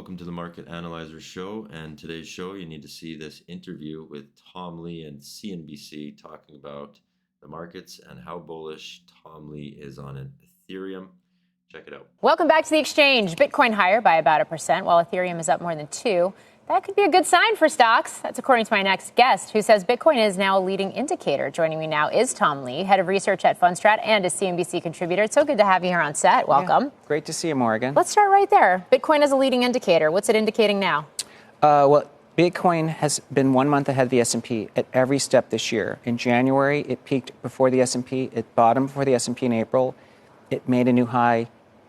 Welcome to the Market Analyzer Show. And today's show, you need to see this interview with Tom Lee and CNBC talking about the markets and how bullish Tom Lee is on an Ethereum. Check it out. Welcome back to the exchange. Bitcoin higher by about 1%, while Ethereum is up more than 2%. That could be a good sign for stocks. That's according to my next guest, who says Bitcoin is now a leading indicator. Joining me now is Tom Lee, head of research at Fundstrat and a CNBC contributor. It's so good to have you here on set. Welcome. Yeah, great to see you, Morgan. Let's start right there. Bitcoin is a leading indicator. What's it indicating now? Well, Bitcoin has been 1 month ahead of the S&P at every step this year. In January, it peaked before the S&P. It bottomed before the S&P in April. It made a new high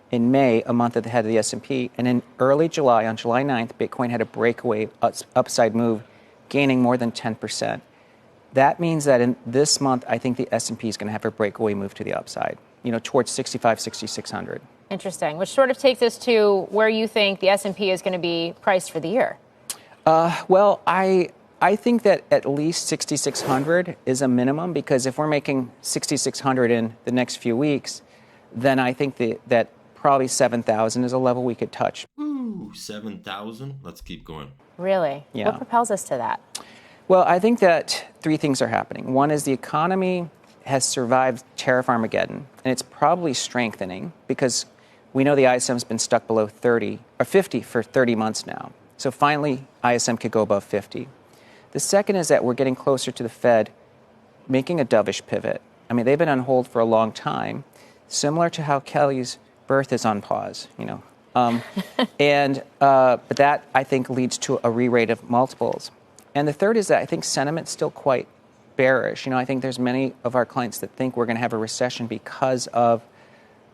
in May, a month ahead of the S&P. And in early July, on July 9th, Bitcoin had a breakaway upside move, gaining more than 10%. That means that in this month, I think the S&P is going to have a breakaway move to the upside, towards 6,600. Interesting, which sort of takes us to where you think the S&P is going to be priced for the year. Well, I think that at least 6,600 is a minimum, because if we're making 6,600 in the next few weeks, then I think that probably 7,000 is a level we could touch. Ooh, 7,000? Let's keep going. Really? Yeah. What propels us to that? Well, I think that three things are happening. One is the economy has survived tariff Armageddon, and it's probably strengthening because we know the ISM's been stuck below 30 or 50 for 30 months now. So finally, ISM could go above 50. The second is that we're getting closer to the Fed making a dovish pivot. I mean, they've been on hold for a long time, similar to how Kelly's birth is on pause, but that, I think, leads to a re-rate of multiples. And the third is that I think sentiment's still quite bearish. I think there's many of our clients that think we're going to have a recession because of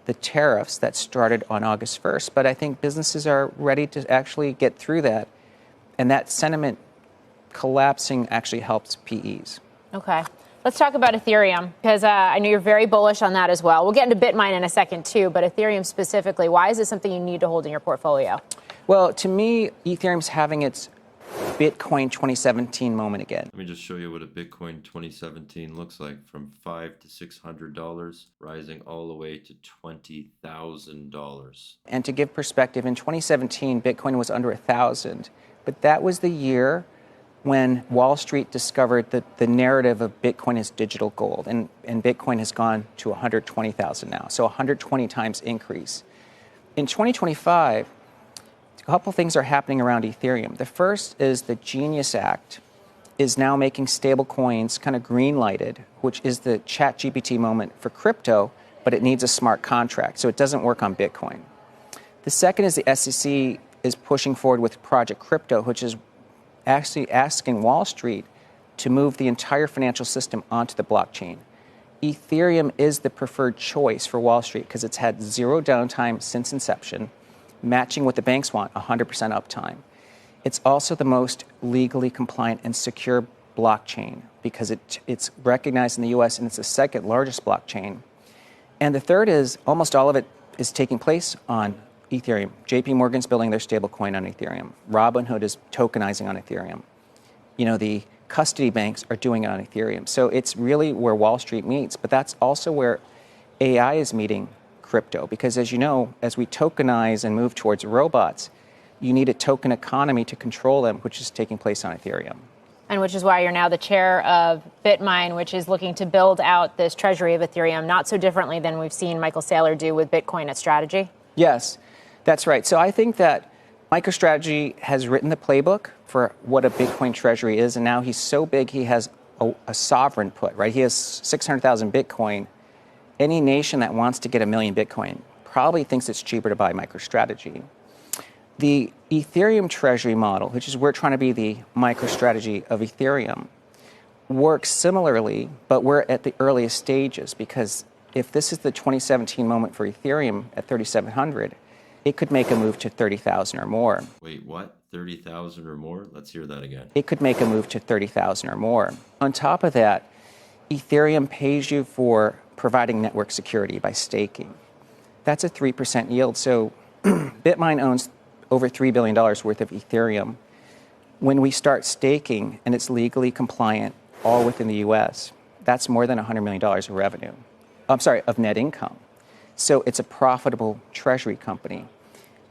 the tariffs that started on August 1st. But I think businesses are ready to actually get through that. And that sentiment collapsing actually helps PEs. Okay. Let's talk about Ethereum, because I know you're very bullish on that as well. We'll get into Bitmine in a second, too, but Ethereum specifically, why is it something you need to hold in your portfolio? Well, to me, Ethereum's having its Bitcoin 2017 moment again. Let me just show you what a Bitcoin 2017 looks like, from $500 to $600, rising all the way to $20,000. And to give perspective, in 2017, Bitcoin was under 1,000, but that was the year when Wall Street discovered that the narrative of Bitcoin is digital gold, and Bitcoin has gone to 120,000 now, so 120 times increase. In 2025, a couple things are happening around Ethereum. The first is the Genius Act is now making stable coins kind of green lighted, which is the ChatGPT moment for crypto, but it needs a smart contract, so it doesn't work on Bitcoin. The second is the SEC is pushing forward with Project Crypto, which is actually asking Wall Street to move the entire financial system onto the blockchain. Ethereum is the preferred choice for Wall Street because it's had zero downtime since inception, matching what the banks want, 100% uptime. It's also the most legally compliant and secure blockchain because it's recognized in the US and it's the second largest blockchain. And the third is almost all of it is taking place on Ethereum. JP Morgan's building their stablecoin on Ethereum. Robinhood is tokenizing on Ethereum. The custody banks are doing it on Ethereum. So it's really where Wall Street meets, but that's also where AI is meeting crypto. Because as you know, as we tokenize and move towards robots, you need a token economy to control them, which is taking place on Ethereum. And which is why you're now the chair of Bitmine, which is looking to build out this treasury of Ethereum, not so differently than we've seen Michael Saylor do with Bitcoin at Strategy. Yes. That's right. So I think that MicroStrategy has written the playbook for what a Bitcoin treasury is, and now he's so big he has a sovereign put, right? He has 600,000 Bitcoin. Any nation that wants to get 1 million Bitcoin probably thinks it's cheaper to buy MicroStrategy. The Ethereum treasury model, which is we're trying to be the MicroStrategy of Ethereum, works similarly, but we're at the earliest stages because if this is the 2017 moment for Ethereum at 3,700, it could make a move to 30,000 or more. Wait, what? 30,000 or more? Let's hear that again. It could make a move to 30,000 or more. On top of that, Ethereum pays you for providing network security by staking. That's a 3% yield. So Bitmine owns over $3 billion worth of Ethereum. When we start staking and it's legally compliant, all within the US, that's more than $100 million of revenue. Of net income. So it's a profitable treasury company.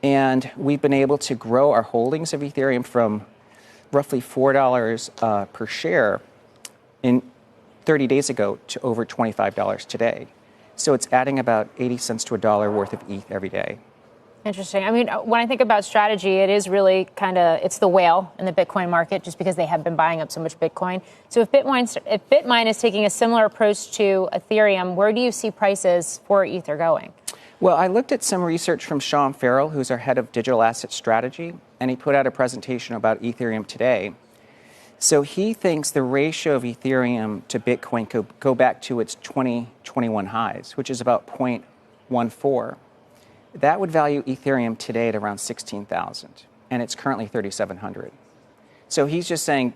And we've been able to grow our holdings of Ethereum from roughly $4 per share in 30 days ago to over $25 today. So it's adding about 80 cents to a dollar worth of ETH every day. Interesting. I mean, when I think about strategy, it is really it's the whale in the Bitcoin market just because they have been buying up so much Bitcoin. So if Bitmine is taking a similar approach to Ethereum, where do you see prices for Ether going? Well, I looked at some research from Sean Farrell, who's our head of digital asset strategy, and he put out a presentation about Ethereum today. So he thinks the ratio of Ethereum to Bitcoin could go back to its 2021 highs, which is about 0.14. That would value Ethereum today at around 16,000, and it's currently 3,700. So he's just saying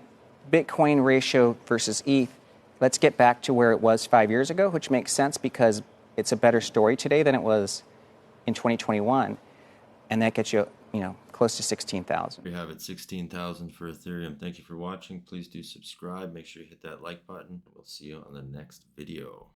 Bitcoin ratio versus ETH, let's get back to where it was 5 years ago, which makes sense because it's a better story today than it was in 2021, and that gets you, close to 16,000. We have it 16,000 for Ethereum. Thank you for watching. Please do subscribe. Make sure you hit that like button. We'll see you on the next video.